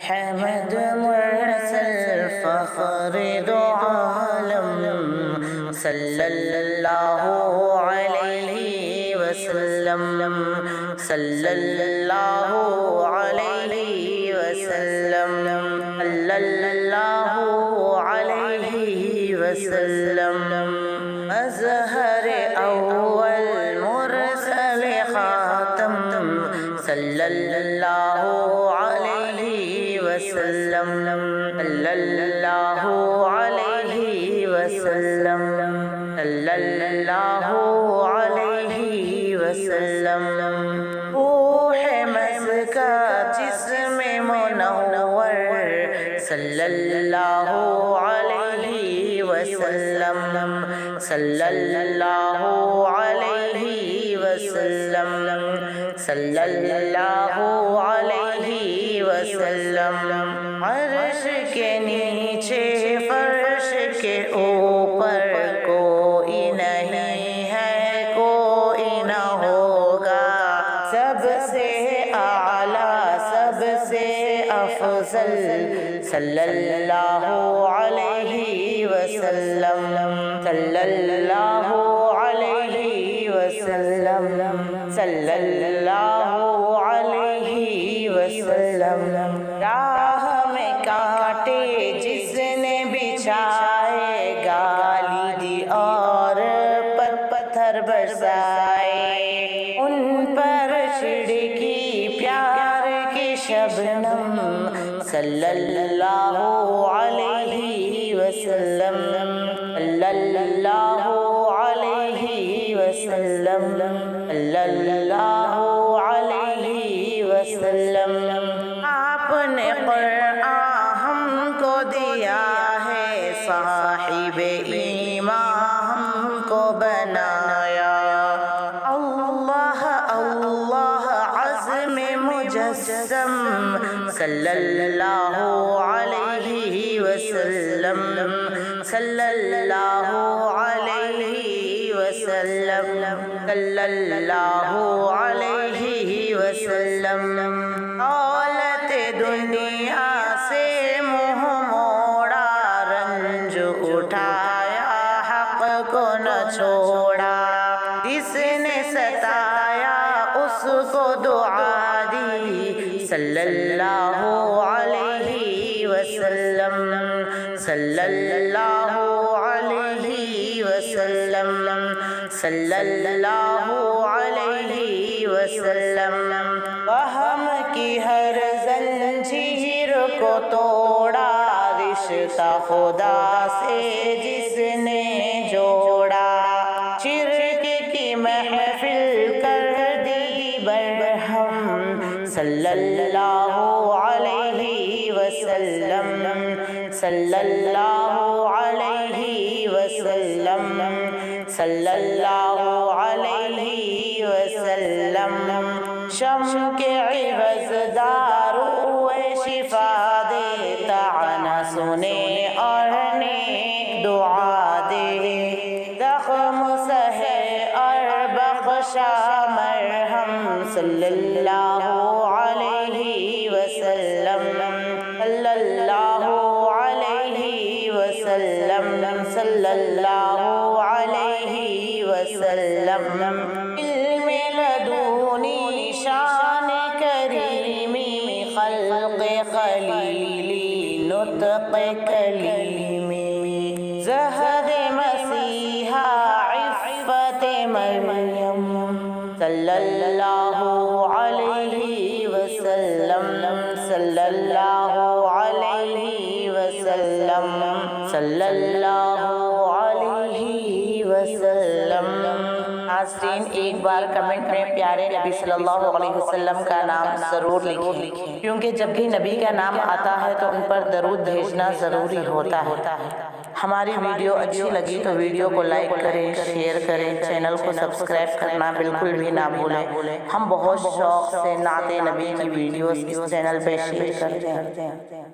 حمد مرسل فخر دو عالم صلی اللہ علیہ وسلم صلی اللہ علیہ وسلم صلی اللہ علیہ وسلم مظہر اول مرسل خاتم صلی اللہ علیہ وسلم صلی اللہ علیہ وسلم صلی اللہ علیہ وسلم روح مزکا جسم منور صلی اللہ علیہ وسلم صلی اللہ علیہ وسلم صلی اللہ علیہ وسلم عرش کے نیچے فرش کے اوپر کوئی نہیں ہے کوئی نہ ہوگا سب سے اعلیٰ سب سے افضل صلی اللہ علیہ وسلم صلی اللہ علیہ وسلم صلی اللہ علیہ وسلم راہ میں کانٹے جس نے بچھائے گالی دی اور پتھر برسائے ان پر چھڑکی پیار کی شبنم صلی اللہ علیہ وسلم صلی اللہ علیہ وسلم صلی اللہ علیہ وسلم آپ نے قرآن ہم کو دیا ہے صاحب ایمان ہم کو بنایا اللہ اللہ عزم مجسم صلی اللہ علیہ وسلم صلی اللہ علیہ وسلم صلی اللہ علیہ وسلم دولت دنیا سے منہ موڑا رنج اٹھایا حق کو نہ چھوڑا جس نے ستایا اس کو دعا دی صلی اللہ علیہ وسلم صلی اللہ علیہ وسلم صلی اللہ علیہ وسلم وہم کی ہر زنجیر کو توڑا رشتہ خدا سے جس نے جوڑا شرک کی محفل کر دی برہم صلی اللہ علیہ وسلم صلی اللہ علیہ وسلم صلی اللہ علیہ وسلم شم کے عوض دارو شفا دے طعنہ سنے اور نیک دعا دے زخم سہے اور بخشا مرہم صلی اللہ علیہ وسلم صلی اللہ علیہ وسلم صلی اللہ علیہ وسلم علم لدونی شان کریمی خلق خلیلی نطق کلیمی زہد مسیحا عفت مریم صلی اللہ علیہ وسلم صلی اللہ علیہ وسلم صلی اللہ علیہ وسلم ناظرین ایک بار کمنٹ میں پیارے نبی صلی اللہ علیہ وسلم کا نام ضرور لکھیں کیونکہ جب بھی نبی کا نام آتا ہے تو ان پر درود بھیجنا ضروری ہوتا ہے ہماری ویڈیو اچھی لگی تو ویڈیو کو لائک کریں شیئر کریں چینل کو سبسکرائب کرنا بالکل بھی نہ بھولیں ہم بہت شوق سے نعت نبی کی ویڈیوز اس چینل پہ شیئر کرتے ہیں